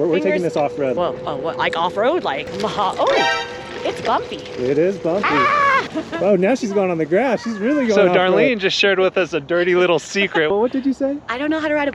We're taking this off-road. Well, what, like off-road? Like, oh, it's bumpy. It is bumpy. Oh, now she's going on the grass. She's really going So off-road. Darlene just shared with us a dirty little secret. Well, what did you say? I don't know how to ride a...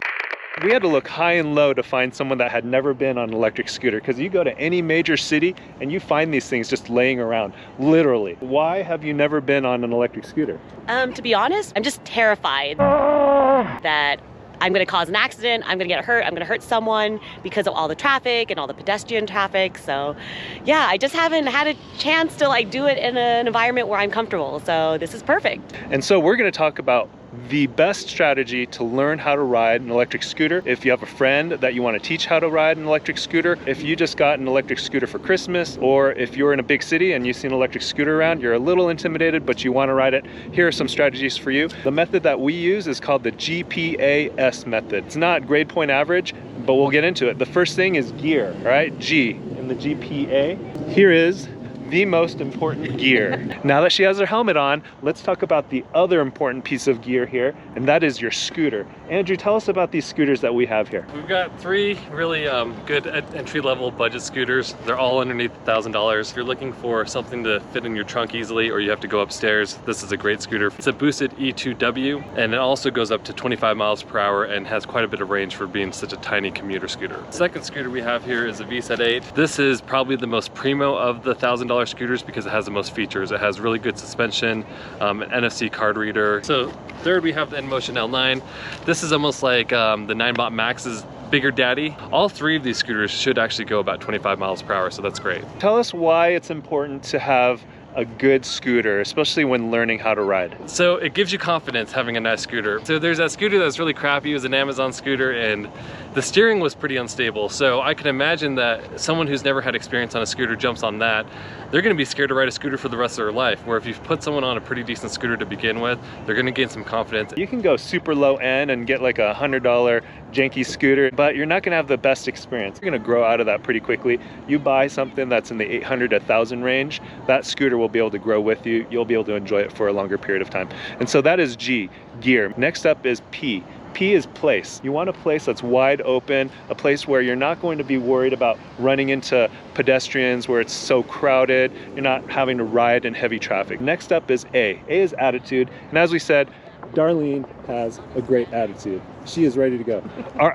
We had to look high and low to find someone that had never been on an electric scooter, because you go to any major city and you find these things just laying around, literally. Why have you never been on an electric scooter? To be honest, I'm just terrified that I'm gonna cause an accident, I'm gonna get hurt, I'm gonna hurt someone because of all the traffic and all the pedestrian traffic. So yeah, I just haven't had a chance to like do it in an environment where I'm comfortable. So this is perfect. And so we're gonna talk about the best strategy to learn how to ride an electric scooter. If you have a friend that you want to teach how to ride an electric scooter, if you just got an electric scooter for Christmas, or if you're in a big city and you see an electric scooter around, you're a little intimidated, but you want to ride it, here are some strategies for you. The method that we use is called the GPAS method. It's not grade point average, but we'll get into it. The first thing is gear, right? G in the GPA. Here is the most important gear. Now that she has her helmet on, let's talk about the other important piece of gear here, and that is your scooter. Andrew, tell us about these scooters that we have here. We've got three really good entry-level budget scooters. They're all underneath $1,000. If you're looking for something to fit in your trunk easily, or you have to go upstairs, this is a great scooter. It's a boosted E-Twow, and it also goes up to 25 miles per hour and has quite a bit of range for being such a tiny commuter scooter. The second scooter we have here is a VZ8. This is probably the most primo of the $1,000 scooters because it has the most features. It has really good suspension, an NFC card reader. So third, we have the InMotion L9. This is almost like the 9bot Max's bigger daddy. All three of these scooters should actually go about 25 miles per hour, so that's great. Tell us why it's important to have a good scooter, especially when learning how to ride. So it gives you confidence having a nice scooter. So there's that scooter that's really crappy. It was an Amazon scooter and the steering was pretty unstable. So I can imagine that someone who's never had experience on a scooter jumps on that, they're gonna be scared to ride a scooter for the rest of their life. Where if you've put someone on a pretty decent scooter to begin with, they're gonna gain some confidence. You can go super low end and get like a $100 janky scooter, but you're not gonna have the best experience. You're gonna grow out of that pretty quickly. You buy something that's in the 800 to 1,000 range, that scooter will be able to grow with you. You'll be able to enjoy it for a longer period of time. And so that is G, gear. Next up is P. P is place. You want a place that's wide open, a place where you're not going to be worried about running into pedestrians where it's so crowded. You're not having to ride in heavy traffic. Next up is A. A is attitude. And as we said, Darlene has a great attitude. She is ready to go.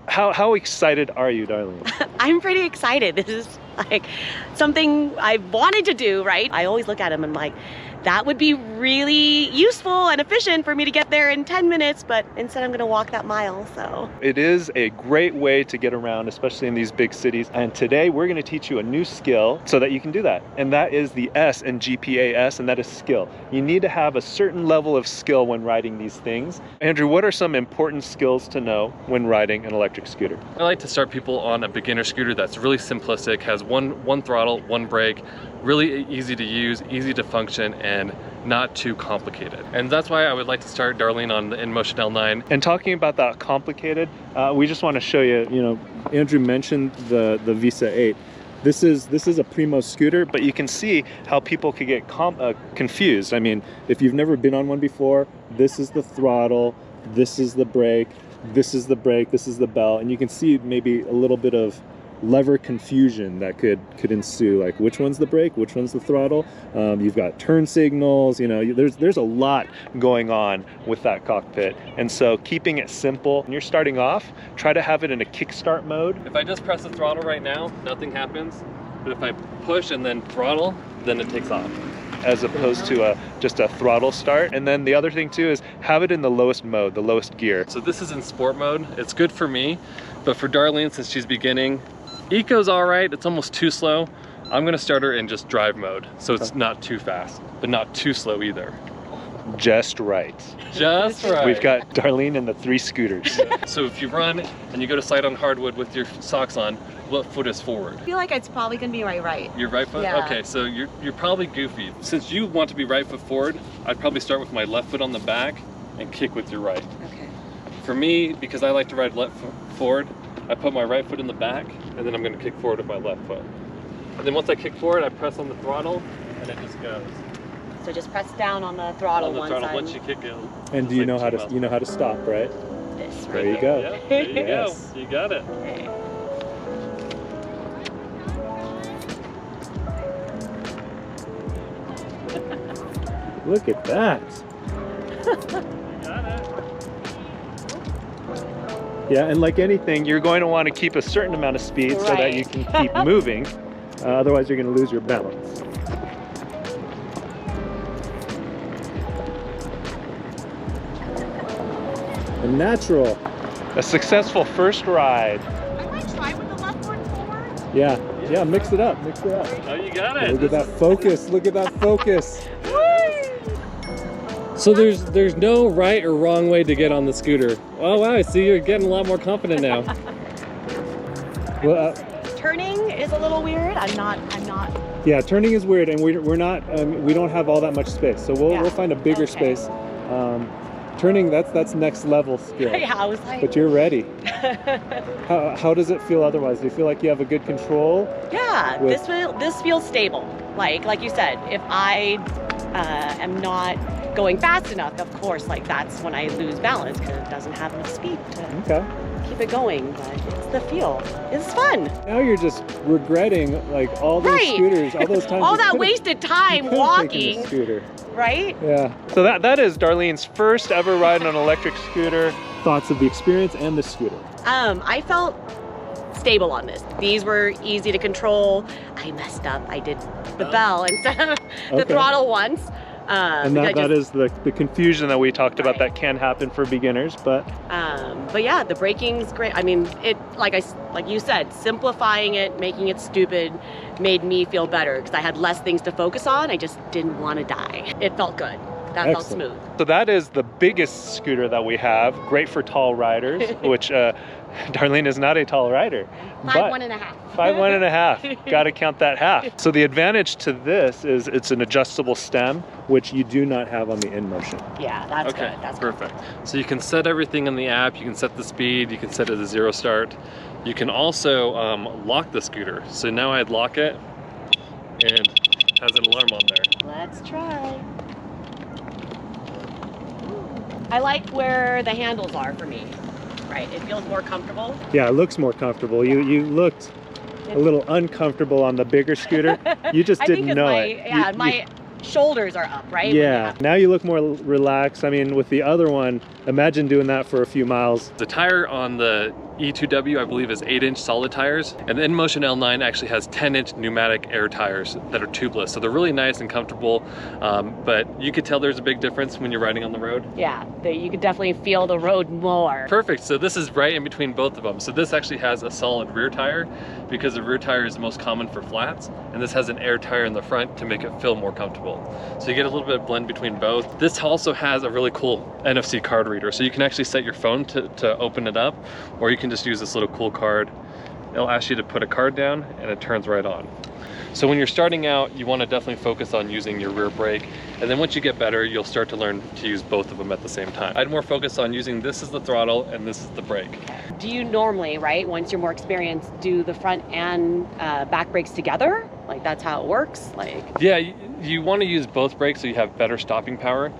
How excited are you, Darlene? I'm pretty excited. This is like something I wanted to do, right? I always look at him and I'm like, that would be really useful and efficient for me to get there in 10 minutes, but instead I'm gonna walk that mile, so. It is a great way to get around, especially in these big cities. And today we're gonna teach you a new skill so that you can do that. And that is the S in GPAS, and that is skill. You need to have a certain level of skill when riding these things. Andrew, what are some important skills to know when riding an electric scooter? I like to start people on a beginner scooter that's really simplistic, has one throttle, one brake, really easy to use, easy to function, and not too complicated. And that's why I would like to start Darlene on the InMotion L9. And talking about that complicated, we just want to show you, Andrew mentioned the VZ8. This is a primo scooter, but you can see how people could get confused. I mean, if you've never been on one before, this is the throttle, this is the brake, this is the brake, this is the bell, and you can see maybe a little bit of lever confusion that could ensue, like which one's the brake, which one's the throttle. You've got turn signals, there's a lot going on with that cockpit. And so keeping it simple, when you're starting off, try to have it in a kickstart mode. If I just press the throttle right now, nothing happens. But if I push and then throttle, then it takes off. As opposed to just a throttle start. And then the other thing too is have it in the lowest mode, the lowest gear. So this is in sport mode. It's good for me, but for Darlene, since she's beginning, Eco's all right, it's almost too slow. I'm gonna start her in just drive mode, so it's not too fast, but not too slow either. Just right. Just right. We've got Darlene and the 3 scooters. So if you run and you go to slide on hardwood with your socks on, what foot is forward? I feel like it's probably gonna be my right. Your right foot? Yeah. Okay, so you're probably goofy. Since you want to be right foot forward, I'd probably start with my left foot on the back and kick with your right. Okay. For me, because I like to ride left foot forward, I put my right foot in the back, and then I'm gonna kick forward with my left foot. And then once I kick forward, I press on the throttle, and it just goes. So just press down on the throttle one side. Once you kick it. And do you know how to stop, right? This right There you go. Yeah, there you Yes. go. You got it. Okay. Look at that. Yeah, and like anything, you're going to want to keep a certain amount of speed so that you can keep moving. Otherwise, you're going to lose your balance. A natural. A successful first ride. I might try with the left one forward. Yeah, mix it up, mix it up. Oh, you got it. Look at that focus, look at that focus. So there's no right or wrong way to get on the scooter. Oh wow, I see you're getting a lot more confident now. Well, Turning is a little weird. I'm not. yeah, turning is weird, and we're not. We don't have all that much space, so we'll find a bigger space. Turning, that's next level skill. Yeah, I was like. But you're ready. How does it feel otherwise? Do you feel like you have a good control? Yeah, this feels stable. Like you said, if I am not going fast enough, of course, like that's when I lose balance because it doesn't have enough speed to keep it going. But it's the feel. It's fun. Now you're just regretting like all those scooters, all those times. All that wasted time walking. Scooter. Right? Yeah. So that is Darlene's first ever ride on an electric scooter. Thoughts of the experience and the scooter? I felt stable on this. These were easy to control. I messed up. I did the bell instead of the throttle once. And that is the confusion that we talked about that can happen for beginners, but yeah, the braking's great. I mean, it like you said, simplifying it, making it stupid, made me feel better because I had less things to focus on. I just didn't want to die. It felt good. That felt smooth. So that is the biggest scooter that we have. Great for tall riders, which Darlene is not a tall rider. 5'1.5". 5'1.5". Got to count that half. So the advantage to this is it's an adjustable stem, which you do not have on the InMotion. Yeah, that's good. That's perfect. So you can set everything in the app. You can set the speed. You can set it to 0 start. You can also lock the scooter. So now I'd lock it, and it has an alarm on there. Let's try. I like where the handles are for me. Right, it feels more comfortable. Yeah, it looks more comfortable. You looked a little uncomfortable on the bigger scooter. You just didn't know it. Yeah, my shoulders are up, right? Yeah, now you look more relaxed. I mean, with the other one, imagine doing that for a few miles. The tire on the E-Twow, I believe, is 8-inch solid tires, and the InMotion L9 actually has 10-inch pneumatic air tires that are tubeless. So they're really nice and comfortable, but you could tell there's a big difference when you're riding on the road. Yeah, you could definitely feel the road more. Perfect, so this is right in between both of them. So this actually has a solid rear tire because the rear tire is the most common for flats, and this has an air tire in the front to make it feel more comfortable. So you get a little bit of blend between both. This also has a really cool NFC card reader, so you can actually set your phone to open it up, or you can just use this little cool card. It'll ask you to put a card down and it turns right on. So when you're starting out, you want to definitely focus on using your rear brake, and then once you get better, you'll start to learn to use both of them at the same time. I'd more focus on using this as the throttle and this is the brake. Do you normally, right, once you're more experienced, do the front and back brakes together? Like that's how it works? Like yeah, you want to use both brakes so you have better stopping power.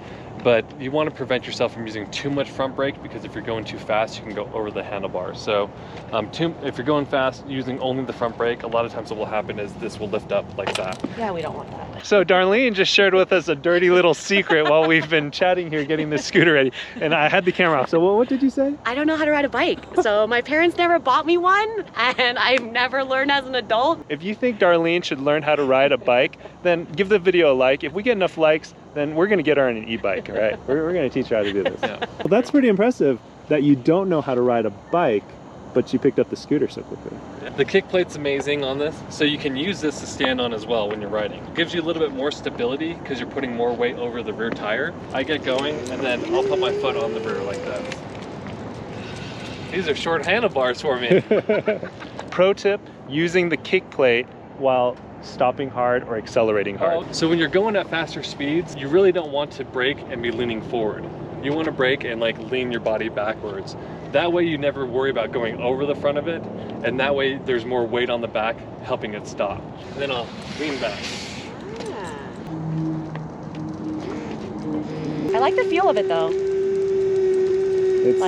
But you want to prevent yourself from using too much front brake because if you're going too fast, you can go over the handlebars. So if you're going fast using only the front brake, a lot of times what will happen is this will lift up like that. Yeah, we don't want that. So Darlene just shared with us a dirty little secret while we've been chatting here getting this scooter ready. And I had the camera off. So what did you say? I don't know how to ride a bike. So my parents never bought me one and I've never learned as an adult. If you think Darlene should learn how to ride a bike, then give the video a like. If we get enough likes, then we're gonna get her on an e-bike, right? We're gonna teach her how to do this. Yeah. Well, that's pretty impressive that you don't know how to ride a bike, but you picked up the scooter so quickly. The kick plate's amazing on this, so you can use this to stand on as well when you're riding. It gives you a little bit more stability because you're putting more weight over the rear tire. I get going and then I'll put my foot on the rear like that. These are short handlebars for me. Pro tip, using the kick plate while stopping hard or accelerating hard. So when you're going at faster speeds, you really don't want to brake and be leaning forward. You want to brake and like lean your body backwards. That way you never worry about going over the front of it, and that way there's more weight on the back helping it stop. And then I'll lean back. I like the feel of it though. It's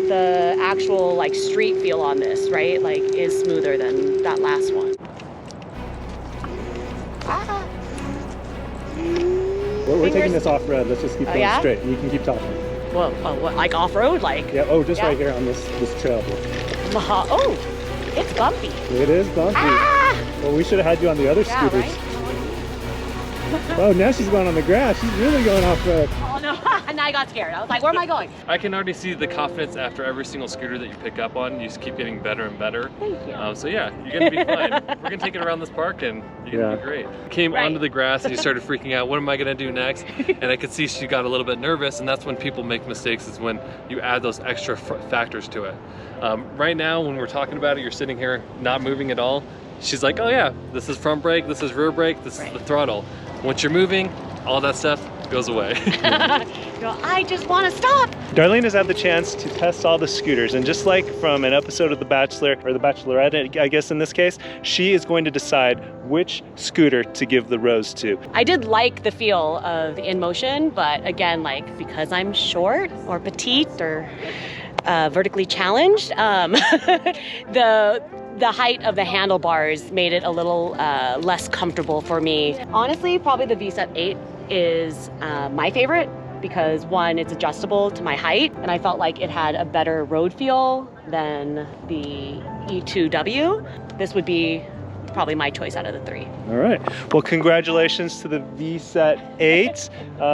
the actual like street feel on this, right? Like is smoother than that last one. We're taking this off-road. Let's just keep going yeah? straight. You can keep talking. Well, what, like off-road, like? Yeah, oh, just right here on this trail here. Oh, it's bumpy. It is bumpy. Ah! Well, we should have had you on the other Yeah, scooters. right? Oh, now she's going on the grass. She's really going off-road. Oh no, and I got scared. I was like, where am I going? I can already see the confidence after every single scooter that you pick up on. You just keep getting better and better. Thank you. So yeah, you're gonna be fine. We're gonna take it around this park and you're gonna be great. Came Right. onto the grass and you started freaking out. What am I gonna do next? And I could see she got a little bit nervous, and that's when people make mistakes, is when you add those extra factors to it. Right now, when we're talking about it, you're sitting here not moving at all. She's like, oh yeah, this is front brake, this is rear brake, this is the throttle. Once you're moving, all that stuff goes away. No, I just want to stop. Darlene has had the chance to test all the scooters, and just like from an episode of The Bachelor, or The Bachelorette, I guess in this case, she is going to decide which scooter to give the rose to. I did like the feel of the InMotion, but again, like, because I'm short or petite or vertically challenged, the height of the handlebars made it a little less comfortable for me. Honestly, probably the VSET 8 is my favorite, because one, it's adjustable to my height, and I felt like it had a better road feel than the E-Twow. This would be probably my choice out of the three. All right. Well, congratulations to the VSET 8.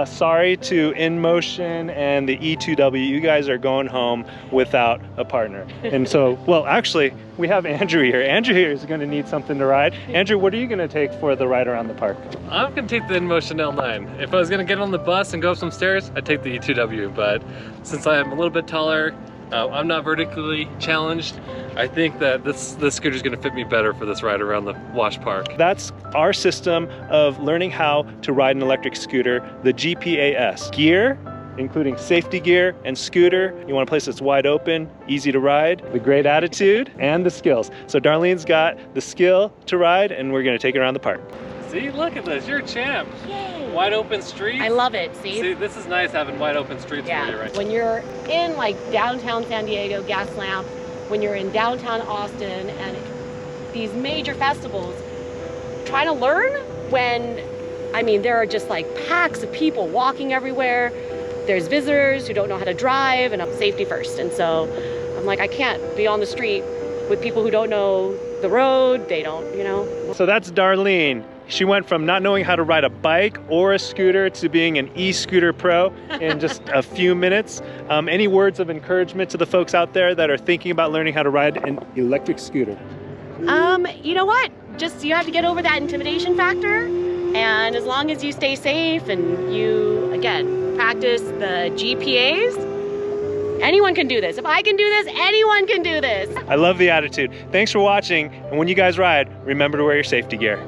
Sorry to InMotion and the E-Twow. You guys are going home without a partner. And so, well, actually, we have Andrew here. Andrew here is going to need something to ride. Andrew, what are you going to take for the ride around the park? I'm gonna take the InMotion L9. If I was gonna get on the bus and go up some stairs, I'd take the E-Twow, but since I am a little bit taller, I'm not vertically challenged, I think that this scooter is going to fit me better for this ride around the Wash Park. That's our system of learning how to ride an electric scooter, the GPAS. Gear, including safety gear and scooter. You want a place that's wide open, easy to ride, the great attitude, and the skills. So Darlene's got the skill to ride, and we're going to take her around the park. See, look at this, you're a champ. Yay. Wide open streets. I love it, see? This is nice having wide open streets for you, right? When you're in like downtown San Diego, Gas Lamp, when you're in downtown Austin and these major festivals, trying to learn when, I mean, there are just like packs of people walking everywhere. There's visitors who don't know how to drive, and I'm safety first. And so I'm like, I can't be on the street with people who don't know the road, they don't, you know. So that's Darlene. She went from not knowing how to ride a bike or a scooter to being an e-scooter pro in just a few minutes. Any words of encouragement to the folks out there that are thinking about learning how to ride an electric scooter? You know what? Just, you have to get over that intimidation factor. And as long as you stay safe and you, again, practice the GPAs, anyone can do this. If I can do this, anyone can do this. I love the attitude. Thanks for watching. And when you guys ride, remember to wear your safety gear.